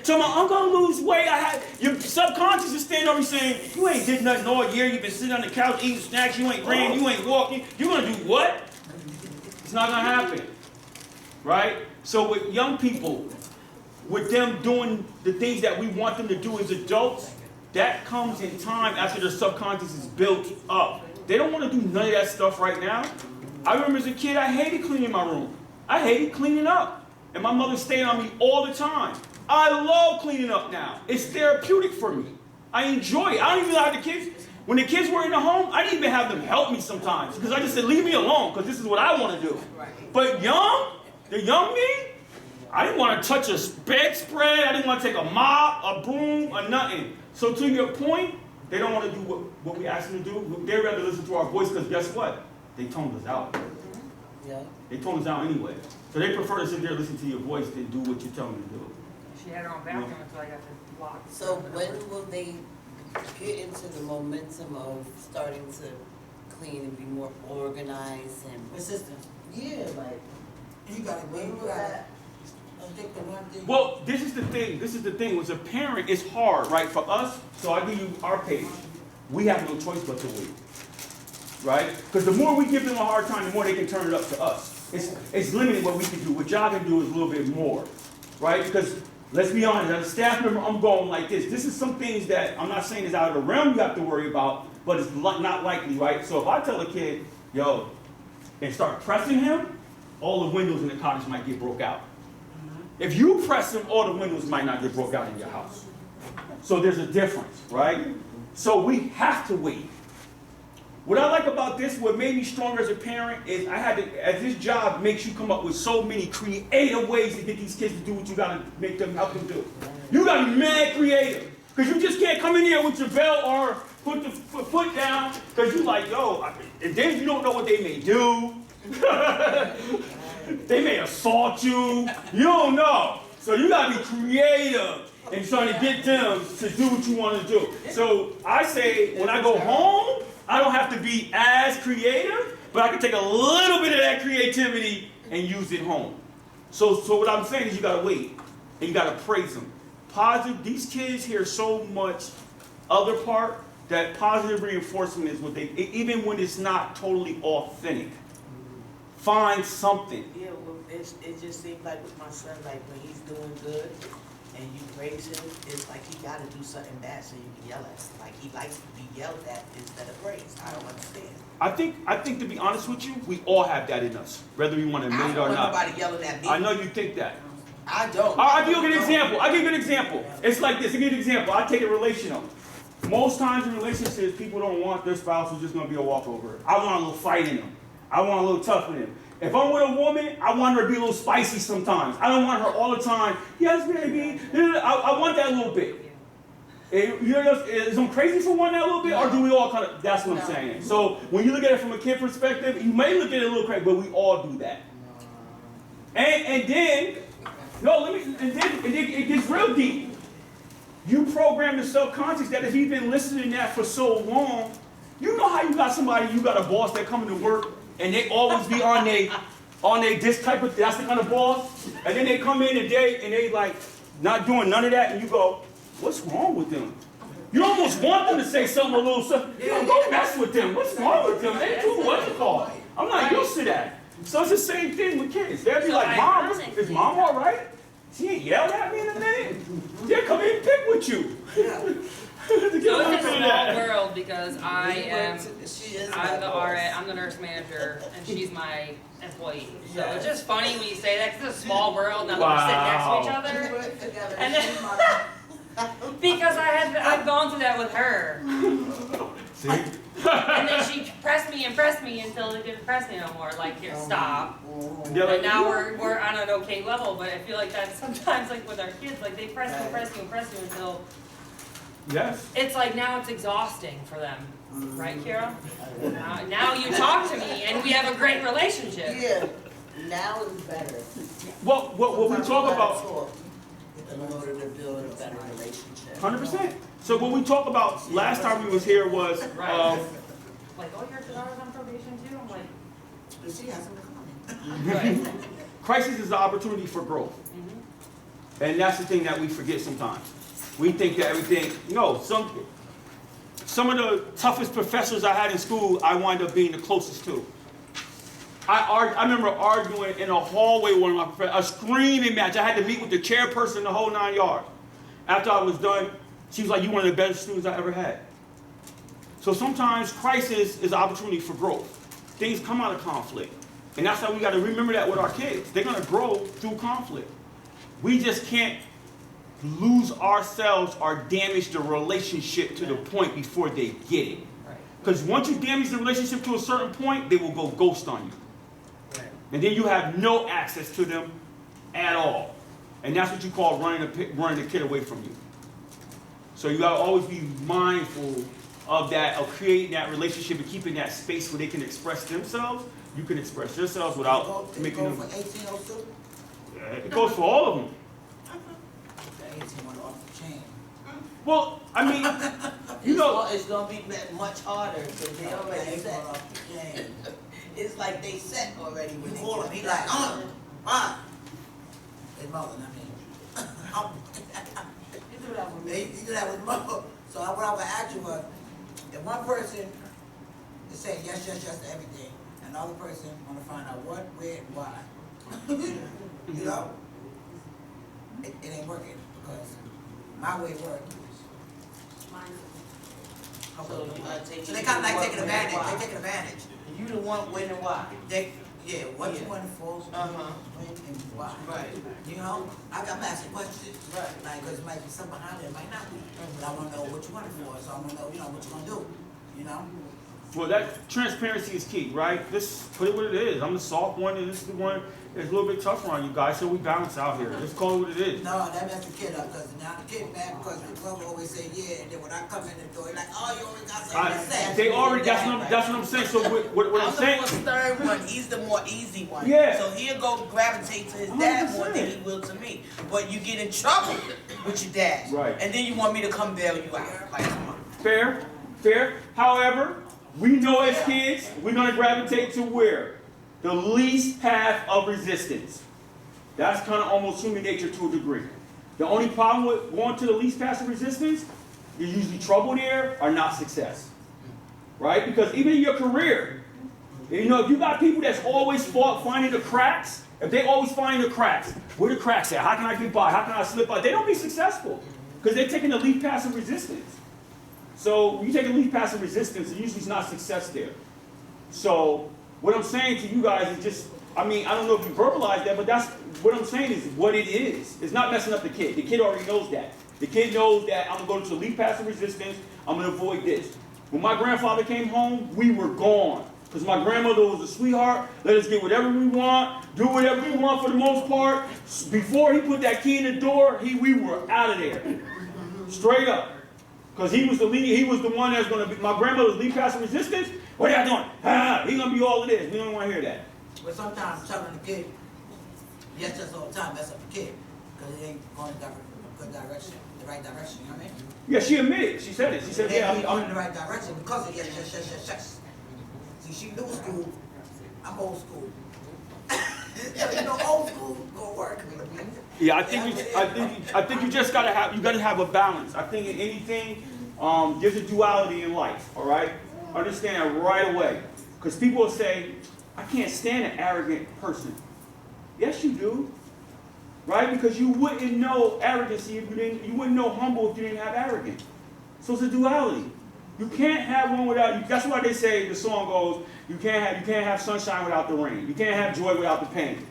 So I'm gonna lose weight. Your subconscious is standing over you saying, you ain't did nothing all year. You've been sitting on the couch eating snacks. You ain't ran. You ain't walking. You're gonna do what? It's not gonna happen, right? So with young people, with them doing the things that we want them to do as adults, that comes in time after their subconscious is built up. They don't want to do none of that stuff right now. I remember as a kid, I hated cleaning my room. I hated cleaning up. And my mother stayed on me all the time. I love cleaning up now. It's therapeutic for me. I enjoy it. I don't even have the kids. When the kids were in the home, I didn't even have them help me sometimes. Because I just said, leave me alone, because this is what I want to do. But the young me, I didn't want to touch a bedspread. I didn't want to take a mop, a broom, or nothing. So to your point, they don't want to do what we ask them to do. They'd rather listen to our voice, because guess what? They toned us out. Yeah. They toned us out anyway. So they prefer to sit there and listen to your voice than do what you tell them to do. She had her own bathroom until I got the lock. So when will they get into the momentum of starting to clean and be more organized and Persistent. yeah, like You gotta wait, you gotta. I think the one thing. Well, this is the thing. This is the thing. As a parent, it's hard, right? For us, so I give you our page. We have no choice but to wait, right? Because the more we give them a hard time, the more they can turn it up to us. It's limited what we can do. What y'all can do is a little bit more, right? Because let's be honest, as a staff member, I'm going like this. This is some things that I'm not saying is out of the realm you have to worry about, but it's not likely, right? So if I tell a kid, yo, and start pressing him, all the windows in the cottage might get broke out. If you press him, all the windows might not get broke out in your house. So there's a difference, right? So we have to wait. What I like about this, what made me stronger as a parent, is I had to, as this job makes you come up with so many creative ways to get these kids to do what you gotta make them, help them do. You gotta be mad creative. Because you just can't come in here with your belt or put the foot down, because you like, yo, and then you don't know what they may do. They may assault you. You don't know. So you gotta be creative and trying to get them to do what you want to do. So I say, when I go home, I don't have to be as creative, but I can take a little bit of that creativity and use it home. So what I'm saying is you gotta wait and you gotta praise them. Positive, these kids hear so much other part that positive reinforcement is what they, even when it's not totally authentic. Find something. Yeah, well, it just seems like with my son, like when he's doing good and you praise him, it's like he got to do something bad so you can yell at him. Like he likes to be yelled at instead of praised. I don't understand. I think to be honest with you, we all have that in us, whether we want to admit it or not. I don't want nobody yelling at me. I know you think that. I don't. I'll give you an example. I'll give you an example. It's like this. I'll give you an example. I'll take it relational. Most times in relationships, people don't want their spouse who's just going to be a walkover. I want a little fight in them. I want a little tough in them. If I'm with a woman, I want her to be a little spicy sometimes. I don't want her all the time, yes, baby. I want that a little bit. Is I'm crazy for one that little bit, or do we all kind of, that's what I'm saying. So when you look at it from a kid perspective, you may look at it a little crazy, but we all do that. And then it gets real deep. You program the subconscious that if you've been listening to that for so long, you know how you got somebody, you got a boss that coming to work, and they always be on they this type of, that's the kind of boss, and then they come in and they like not doing none of that, and you go, what's wrong with them? You almost want them to say something a little something. You know, don't mess with them. What's wrong with them? They too what you call. I'm not used to that. So it's the same thing with kids. They'll be like, Mom, is Mom all right? She ain't yelled at me in a minute. They'll come in and pick with you. So it's a small world because I'm the RA, I'm the nurse manager, and she's my employee. So it's just funny when you say that because it's a small world. Now that we're sitting next to each other, and then because I've gone through that with her. See? And then she pressed me until it didn't press me no more. Like, here, stop. And now we're on an okay level, but I feel like that's sometimes like with our kids, like they press you until. Yes. It's like now it's exhausting for them, right, Kira? Now you talk to me and we have a great relationship. yeah, now it's better. Well, what we talk about, In order to build a better relationship. 100%. So what we talked about last time we was here was, Like, oh, your daughter's on probation too? I'm like, But she has some comment. right. crisis is an opportunity for growth. And that's the thing that we forget sometimes. We think that everything, no, some of the toughest professors I had in school, I wind up being the closest to. I remember arguing in a hallway with one of my professors, a screaming match. I had to meet with the chairperson the whole 9 yards. After I was done, she was like, "You're one of the best students I ever had." So sometimes crisis is an opportunity for growth. Things come out of conflict. And that's how we got to remember that with our kids. They're going to grow through conflict. We just can't lose ourselves or damage the relationship to the point before they get it. Because once you damage the relationship to a certain point, they will go ghost on you. And then you have no access to them at all. And that's what you call running the kid away from you. So you got to always be mindful of that, of creating that relationship and keeping that space where they can express themselves. You can express yourselves without making them. For 1802? It goes for all of them. The 18 went off the chain. Well, I mean, you know, It's gonna be much harder, because they already They set. went off the chain. It's like they set already when You they call get him, he it. like, why? His mother, I mean. You do that with He me. do that with mother. So what I would ask you was, if one person is saying yes, yes, yes to everything, and the other person want to find out what, where, and why, you know, it ain't working, because my way works. So you gotta take. So they kind of like taking it advantage, why. they taking advantage. You the one winning why? What you Yeah. want for, when and why. Right. You know, I'm asking questions. Right. Like, because it might be something behind it, it might not be. But I want to know what you want it for, so I want to know, what you're going to do, you know? well, that transparency is key, right? Just put it what it is. I'm the soft one, and this is the one that's a little bit tougher on you guys, so we balance out here. Just call it what it is. No, that messed the kid up, because now the kid mad because the club always say yeah, and then when I come in the door, he's like, oh, you always got something to say. They already, that's what I'm saying. So what I'm saying. I'm the more stern one, he's the more easy one. Yeah. So he'll go gravitate to his dad more than 100%. he will to me. But you get in trouble with your dad. Right. And then you want me to come bail you out. Like, come on. Fair. However, we know as kids, we're going to gravitate to where? The least path of resistance. That's kind of almost human nature to a degree. The only problem with going to the least path of resistance, there's usually trouble there or not success. Right? Because even in your career, you know, if you got people that's always finding the cracks, if they always find the cracks, where the cracks at? How can I get by? How can I slip by? They don't be successful because they're taking the least path of resistance. So you take a least path of resistance, and usually it's not success there. So what I'm saying to you guys is just, I mean, I don't know if you verbalize that, but that's what I'm saying is what it is. It's not messing up the kid. The kid already knows that. The kid knows that I'm going to go to the least path of resistance. I'm going to avoid this. When my grandfather came home, we were gone. Because my grandmother was a sweetheart. Let us get whatever we want, do whatever we want for the most part. Before he put that key in the door, we were out of there. Straight up. Because he was the lead, he was the one that's going to be, my grandmother's lead passive resistance. What are y'all doing? He's going to be all of this. We don't want to hear that. But sometimes telling the kid, yes, just all the time, mess up the kid, because it ain't going in the good direction, the right direction, you know what I mean? Yeah, she admitted. She said it. She said, They yeah, ain't going in I'm the right direction because of yes. See, she new school, I'm old school. You know, old school go work. yeah, I think you just gotta have a balance. I think in anything, there's a duality in life, all right? Understand that right away. Because people will say, I can't stand an arrogant person. Yes, you do. Right? Because you wouldn't know arrogancy if you wouldn't know humble if you didn't have arrogance. So it's a duality. You can't have one without you. That's why they say the song goes, you can't have sunshine without the rain. You can't have joy without the pain.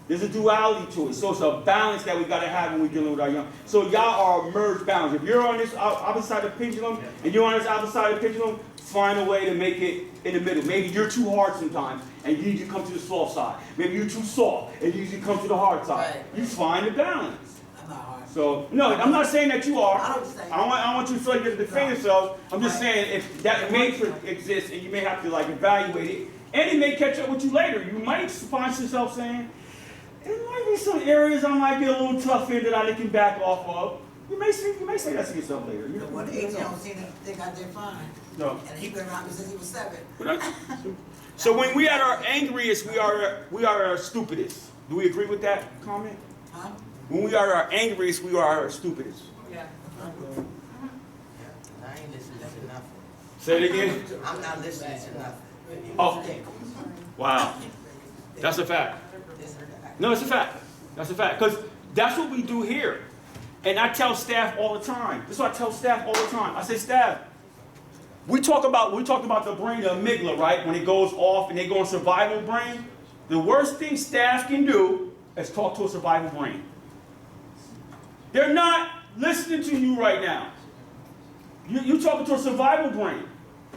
There's a duality to it. So it's a balance that we gotta have when we're dealing with our young. So y'all are merged balance. If you're on this opposite side of the pendulum and you're on this opposite side of the pendulum, find a way to make it in the middle. Maybe you're too hard sometimes and you need to come to the soft side. Maybe you're too soft and you need to come to the hard side. Right. You find the balance. I'm not hard. So, no, I'm not saying that you are. I don't say. I want you to feel like you have to defend yourself. I'm just saying if that matrix exists and you may have to like evaluate it, and it may catch up with you later. You might find yourself saying, there might be some areas I might be a little tough in that I can back off of. You may say that to yourself later. You When the 18 don't seem to think I did fine. No. And he been around me since he was 7. So when we at our angriest, we are our stupidest. Do we agree with that comment? Huh? When we are our angriest, we are our stupidest. Yeah. I ain't listening to nothing. Say it again. I'm not listening to nothing. Oh, wow. That's a fact. No, it's a fact. That's a fact. Because that's what we do here. And I tell staff all the time. This is what I tell staff all the time. I say, staff, we talked about the brain, the amygdala, right? When it goes off and they go in survival brain. The worst thing staff can do is talk to a survival brain. They're not listening to you right now. You're talking to a survival brain.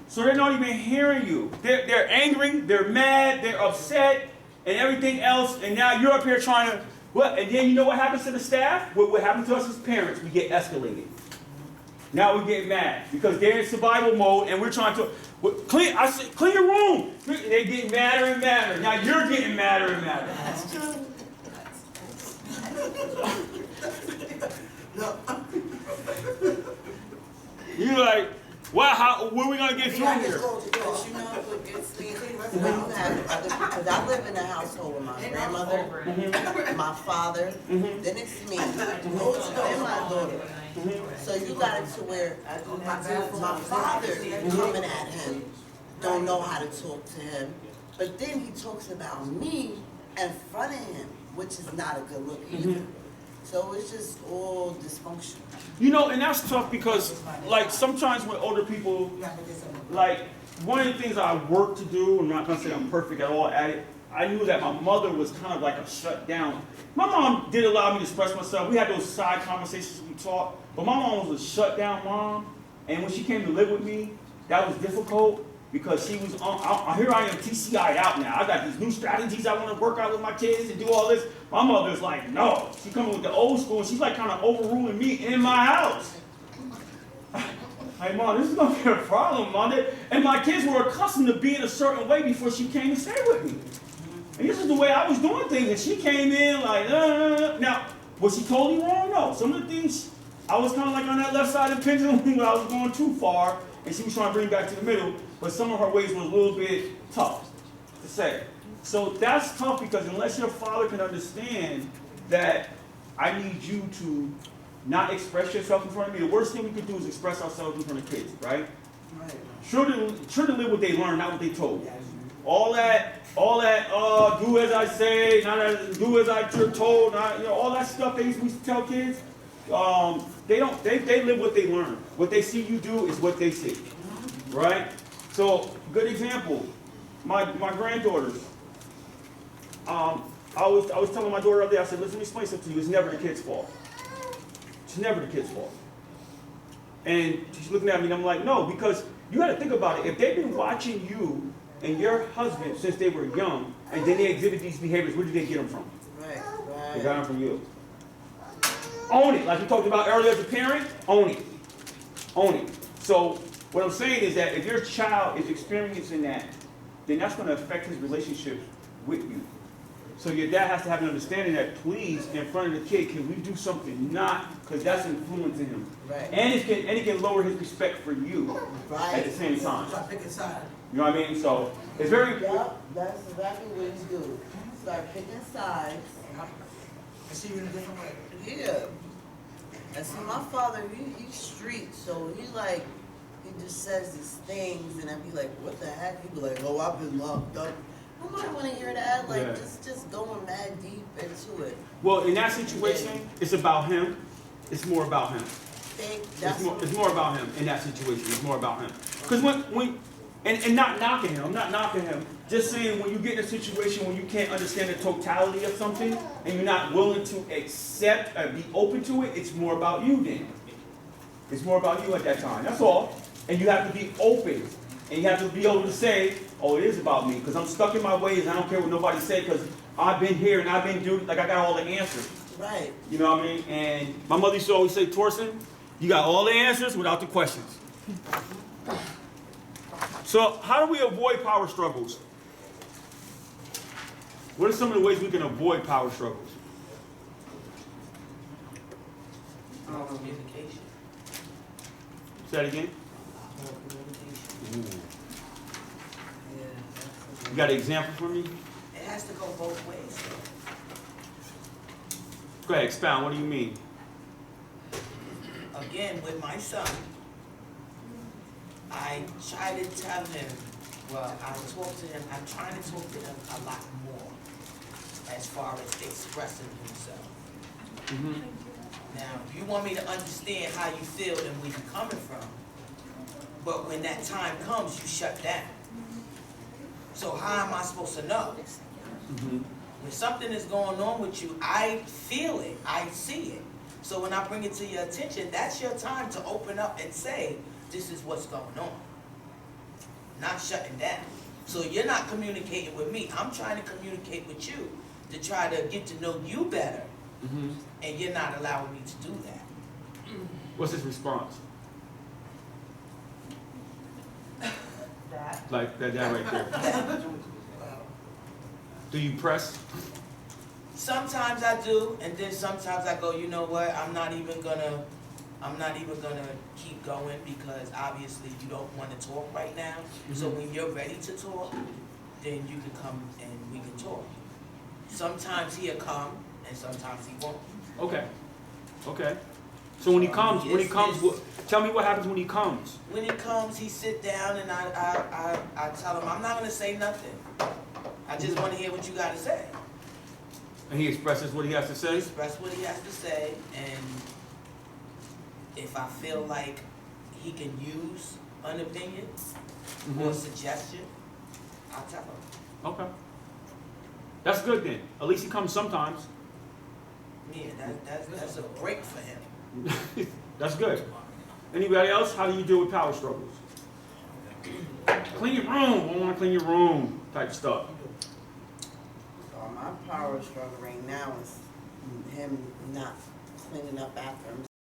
So they're not even hearing you. They're angry, they're mad, they're upset, and everything else. And now you're up here trying to, what? And then you know what happens to the staff? What happens to us as parents? We get escalated. Now we get mad because they're in survival mode and we're trying to clean your room. They get madder and madder. Now you're getting madder and madder. That's true. No. You're like, wow, what are we going to get through I here? just told you, But you know what gets me when you have other, because I live in a household with my grandmother, my father, then it's me, and my daughter. So you got it to where my father coming at him, don't know how to talk to him, but then he talks about me in front of him, which is not a good look either. So it's just all dysfunctional. You know, and that's tough because, like, sometimes with older people, like, one of the things I work to do, I'm not going to say I'm perfect at all at it, I knew that my mother was kind of like a shut down. My mom did allow me to express myself. We had those side conversations we talked, but my mom was a shut down mom, and when she came to live with me, that was difficult because she was here I am TCI'd out now. I got these new strategies I want to work out with my kids and do all this. My mother's like, no. She coming with the old school, and she's like kind of overruling me in my house. Like, Mom, this is going to be a problem, Mom. And my kids were accustomed to being a certain way before she came to stay with me. And this is the way I was doing things, and she came in like, Now, was she totally wrong? No. Some of the things, I was kind of like on that left side of the pendulum when I was going too far, and she was trying to bring me back to the middle, but some of her ways were a little bit tough to say. So that's tough because unless your father can understand that I need you to not express yourself in front of me, the worst thing we could do is express ourselves in front of kids, right? Right. Children live what they learn, not what they told. All that, do as I say, do as I'm told, all that stuff we used to tell kids, they live what they learn. What they see you do is what they see, right? So, good example, my granddaughters, I was telling my daughter the other day, I said, listen, let me explain something to you, it's never the kid's fault. It's never the kid's fault. And she's looking at me and I'm like, no, because you got to think about it. If they've been watching you and your husband since they were young, and then they exhibit these behaviors, where did they get them from? Right, They got them from you. Own it. Like we talked about earlier as a parent, own it. Own it. So what I'm saying is that if your child is experiencing that, then that's going to affect his relationships with you. So your dad has to have an understanding that, please, in front of the kid, can we do something not, because that's influencing him. right. And it can lower his respect for you at the same time. Start picking sides. You know what I mean? So it's very important. Yep, that's exactly what you do. Start picking sides. I see you in a different way. Yeah. And see, my father, he's street, so he just says these things, and I'd be like, what the heck? He'd be like, oh, I've been locked up. I don't want to hear that. Like, Yeah. just going mad deep into it. Well, in that situation, it's about him. It's more about him. It's more about him in that situation. It's more about him. Because and not knocking him. I'm not knocking him. Just saying when you get in a situation when you can't understand the totality of something and you're not willing to accept and be open to it, it's more about you then. It's more about you at that time. That's all. And you have to be open. And you have to be able to say, oh, it is about me. Because I'm stuck in my ways and I don't care what nobody says because I've been here and I've been doing, like I got all the answers. Right. You know what I mean? And my mother used to always say, Torsten, you got all the answers without the questions. So how do we avoid power struggles? What are some of the ways we can avoid power struggles? Communication. Say that again. Communication. You got an example for me? It has to go both ways. Go ahead, expound. What do you mean? Again, with my son, I try to tell him, well, I talk to him, I'm trying to talk to him a lot more as far as expressing himself. Mm-hmm. Now, you want me to understand how you feel and where you're coming from, but when that time comes, you shut down. So how am I supposed to know? Mm-hmm. When something is going on with you, I feel it, I see it. So when I bring it to your attention, that's your time to open up and say, this is what's going on. Not shutting down. So you're not communicating with me. I'm trying to communicate with you to try to get to know you better. Mm-hmm. And you're not allowing me to do that. What's his response? That? Like that right there. Do you press? Sometimes I do, and then sometimes I go, you know what, I'm not even gonna keep going because obviously you don't want to talk right now. So when you're ready to talk, then you can come and we can talk. Sometimes he'll come and sometimes he won't. Okay. Okay. So when he comes, tell me what happens when he comes. When he comes, he sit down and I tell him, I'm not gonna say nothing. I just want to hear what you got to say. And he expresses what he has to say? Express what he has to say, and if I feel like he can use an opinion or a suggestion, I'll tell him. Okay. That's good then. At least he comes sometimes. Yeah, that's a break for him. That's good. Anybody else? How do you deal with power struggles? Clean your room. I want to clean your room type stuff. So my power struggle right now is him not cleaning up after himself.